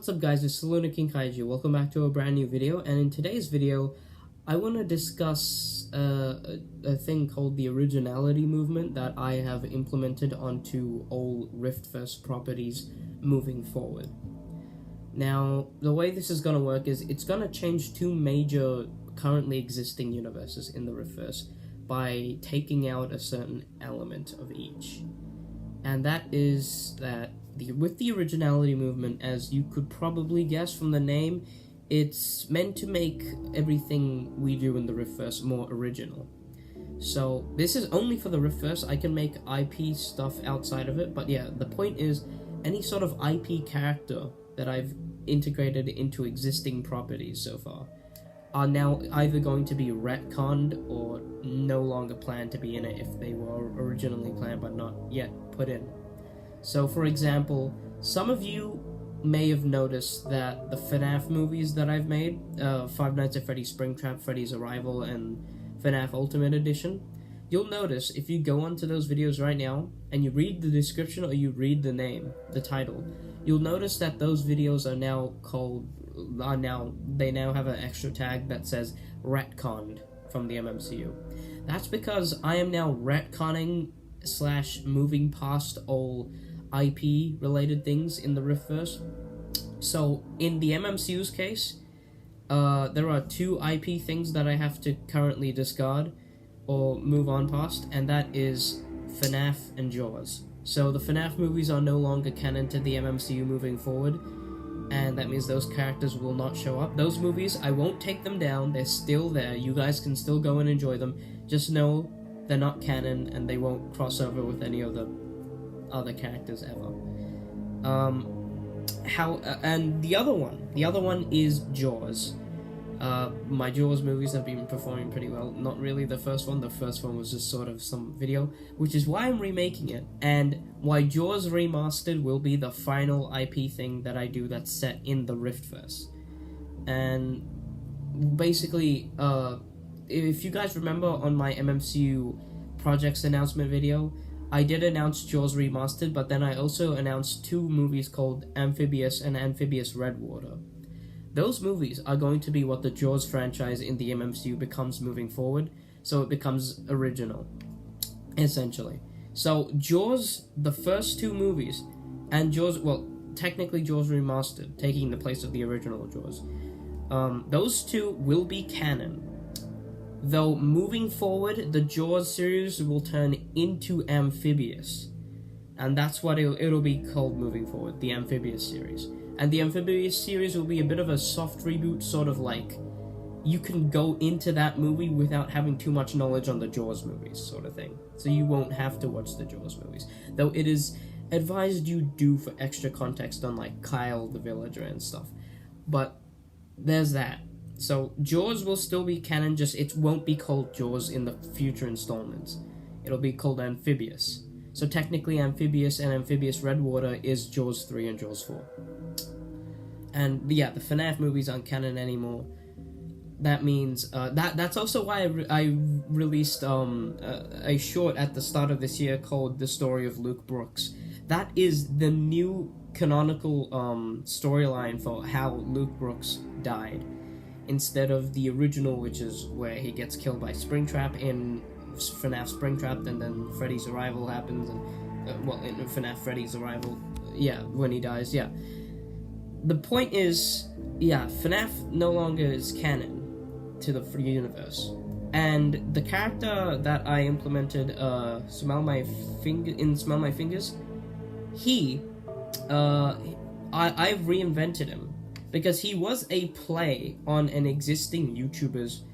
What's up guys, it's Saloon King Kaiju. Welcome back to a brand new video, and in today's video I want to discuss a thing called the Originality movement that I have implemented onto all Riftverse properties moving forward. Now, the way this is going to work is it's going to change two major currently existing universes in the Riftverse by taking out a certain element of each. And that is that with the Originality movement, as you could probably guess from the name, it's meant to make everything we do in the Riftverse more original. So this is only for the Riftverse. I can make IP stuff outside of it, but yeah, the point is any sort of IP character that I've integrated into existing properties so far are now either going to be retconned or no longer planned to be in it if they were originally planned but not yet put in. So, for example, some of you may have noticed that the FNAF movies that I've made, Five Nights at Freddy's Springtrap, Freddy's Arrival, and FNAF Ultimate Edition, you'll notice if you go onto those videos right now and you read the description or you read the name, the title, you'll notice that those videos are now they now have an extra tag that says retconned from the MMCU. That's because I am now retconning / moving past all IP related things in the Riftverse. So in the MMCU's case, there are two IP things that I have to currently discard or move on past, and that is FNAF and Jaws. So the FNAF movies are no longer canon to the MMCU moving forward, and that means those characters will not show up. Those movies, I won't take them down, they're still there, you guys can still go and enjoy them, just know they're not canon and they won't cross over with any of the other characters ever. And the other one is Jaws. My Jaws movies have been performing pretty well. Not really the first one was just sort of some video, which is why I'm remaking it, and why Jaws Remastered will be the final IP thing that I do that's set in the Riftverse. And basically, if you guys remember on my MMCU projects announcement video, I did announce Jaws Remastered, but then I also announced two movies called Amphibious and Amphibious Redwater. Those movies are going to be what the Jaws franchise in the MMCU becomes moving forward, so it becomes original, essentially. So Jaws, the first two movies, and Jaws, well, technically Jaws Remastered, taking the place of the original Jaws, those two will be canon. Though moving forward, the Jaws series will turn into Amphibious, and that's what it'll be called moving forward, the Amphibious series. And the Amphibious series will be a bit of a soft reboot, sort of like you can go into that movie without having too much knowledge on the Jaws movies, sort of thing. So you won't have to watch the Jaws movies, though it is advised you do for extra context on like Kyle the Villager and stuff. But there's that. So Jaws will still be canon, just it won't be called Jaws in the future installments. It'll be called Amphibious. So technically Amphibious and Amphibious Redwater is Jaws 3 and Jaws 4. And yeah, the FNAF movies aren't canon anymore. That means, that's also why I released a short at the start of this year called The Story of Luke Brooks. That is the new canonical storyline for how Luke Brooks died, instead of the original, which is where he gets killed by Springtrap in FNAF Springtrap, and then Freddy's Arrival happens, and in FNAF Freddy's Arrival, yeah, when he dies, yeah. The point is, yeah, FNAF no longer is canon to the free universe, and the character that I implemented, Smell My Fingers, I've reinvented him, because he was a play on an existing YouTuber's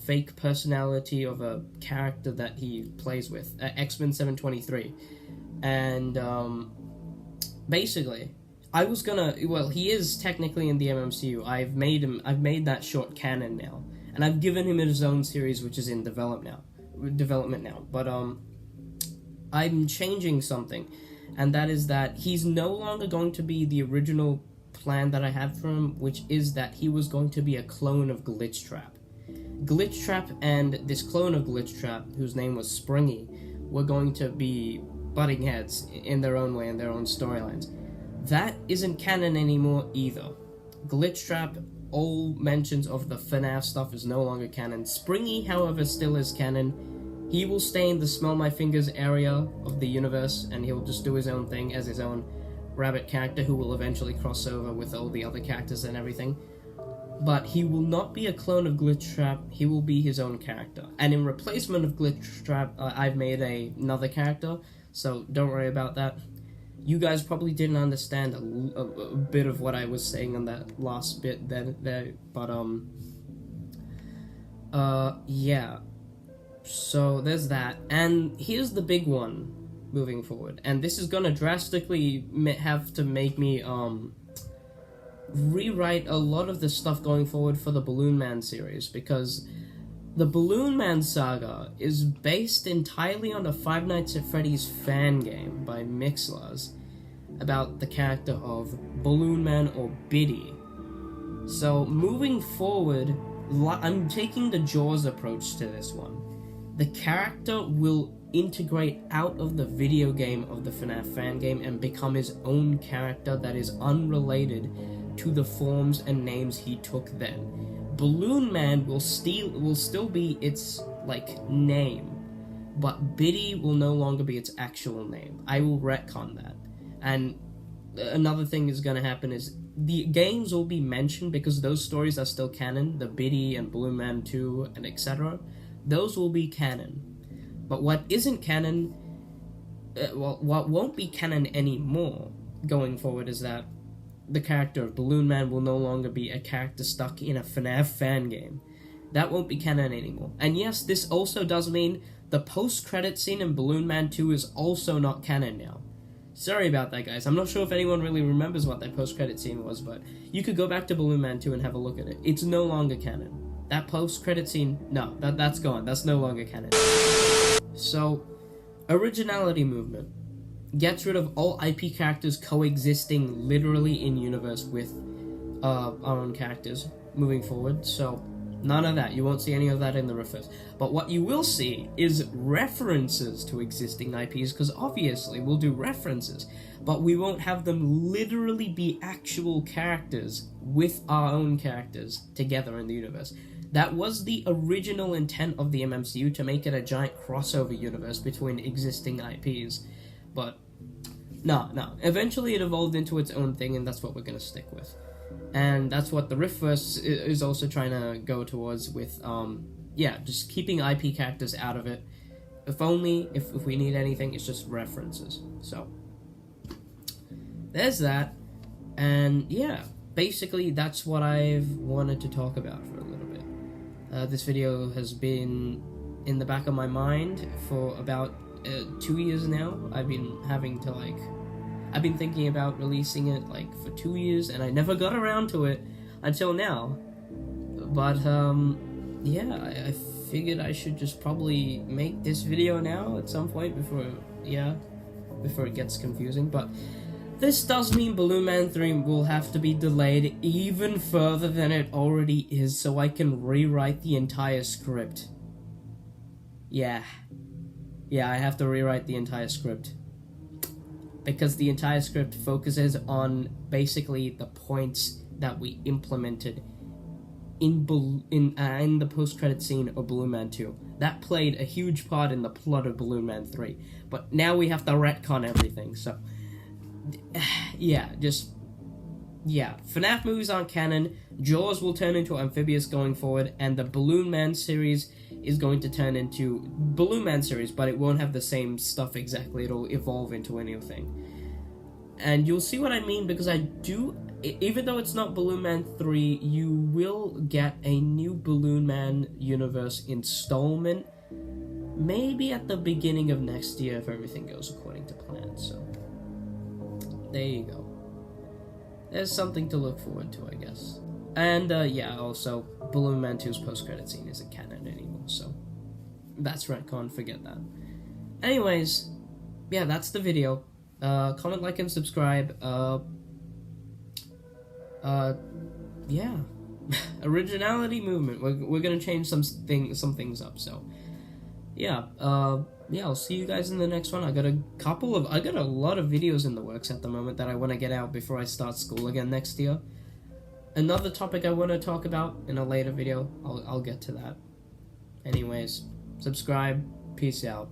fake personality of a character that he plays with, X-Men 723. And basically, he is technically in the MMCU. I've made that short canon now, and I've given him his own series, which is in development now. But I'm changing something, and that is that he's no longer going to be the original plan that I had for him, which is that he was going to be a clone of Glitchtrap. Glitchtrap and this clone of Glitchtrap, whose name was Springy, were going to be butting heads in their own way, in their own storylines. That isn't canon anymore either. Glitchtrap, all mentions of the FNAF stuff is no longer canon. Springy, however, still is canon. He will stay in the Smell My Fingers area of the universe, and he'll just do his own thing as his own rabbit character who will eventually cross over with all the other characters and everything. But he will not be a clone of Glitchtrap, he will be his own character. And in replacement of Glitchtrap, I've made another character, so don't worry about that. You guys probably didn't understand a bit of what I was saying on that last bit there, but yeah. So there's that, and here's the big one moving forward, and this is gonna drastically have to make me rewrite a lot of the stuff going forward for the Balloon Man series, because the Balloon Man saga is based entirely on a Five Nights at Freddy's fan game by Mixlars about the character of Balloon Man or Biddy. So moving forward, I'm taking the Jaws approach to this one. The character will integrate out of the video game of the FNAF fan game and become his own character that is unrelated to the forms and names he took then. Balloon Man will still be its, name, but Biddy will no longer be its actual name. I will retcon that. And another thing is gonna happen is the games will be mentioned because those stories are still canon, the Biddy and Balloon Man 2 and etc. Those will be canon. But what isn't canon, what won't be canon anymore going forward is that the character of Balloon Man will no longer be a character stuck in a FNAF fan game. That won't be canon anymore. And yes, this also does mean the post-credit scene in Balloon Man 2 is also not canon now. Sorry about that, guys. I'm not sure if anyone really remembers what that post-credit scene was, but you could go back to Balloon Man 2 and have a look at it. It's no longer canon. That post-credit scene, no, that's gone. That's no longer canon. So, Originality movement gets rid of all IP characters coexisting literally in universe with our own characters moving forward. So, none of that. You won't see any of that in the Riftverse. But what you will see is references to existing IPs, because obviously we'll do references, but we won't have them literally be actual characters with our own characters together in the universe. That was the original intent of the MMCU, to make it a giant crossover universe between existing IPs. But, no. Eventually it evolved into its own thing, and that's what we're going to stick with. And that's what the Riftverse is also trying to go towards with, just keeping IP characters out of it. If we need anything, it's just references. So, there's that. And, yeah, basically that's what I've wanted to talk about for a little bit. This video has been in the back of my mind for about 2 years now. I've been thinking about releasing it for 2 years, and I never got around to it until now. But I figured I should just probably make this video now at some point before it gets confusing. But this does mean Balloon Man 3 will have to be delayed even further than it already is, so I can rewrite the entire script. Yeah, I have to rewrite the entire script. Because the entire script focuses on basically the points that we implemented in the post-credit scene of Balloon Man 2. That played a huge part in the plot of Balloon Man 3. But now we have to retcon everything, so... FNAF movies aren't canon, Jaws will turn into Amphibious going forward, and the Balloon Man series is going to turn into Balloon Man series, but it won't have the same stuff exactly, it'll evolve into a new thing. And you'll see what I mean, because even though it's not Balloon Man 3, you will get a new Balloon Man universe installment, maybe at the beginning of next year if everything goes according to plan, so... There you go. There's something to look forward to, I guess. And, also, Balloon Man 2's post-credit scene isn't canon anymore, so... That's retcon, forget that. Anyways, that's the video. Comment, like, and subscribe. Originality movement. We're gonna change some things up, so... I'll see you guys in the next one. I got a lot of videos in the works at the moment that I want to get out before I start school again next year. another topic I want to talk about in a later video. I'll get to that. Anyways, subscribe. Peace out.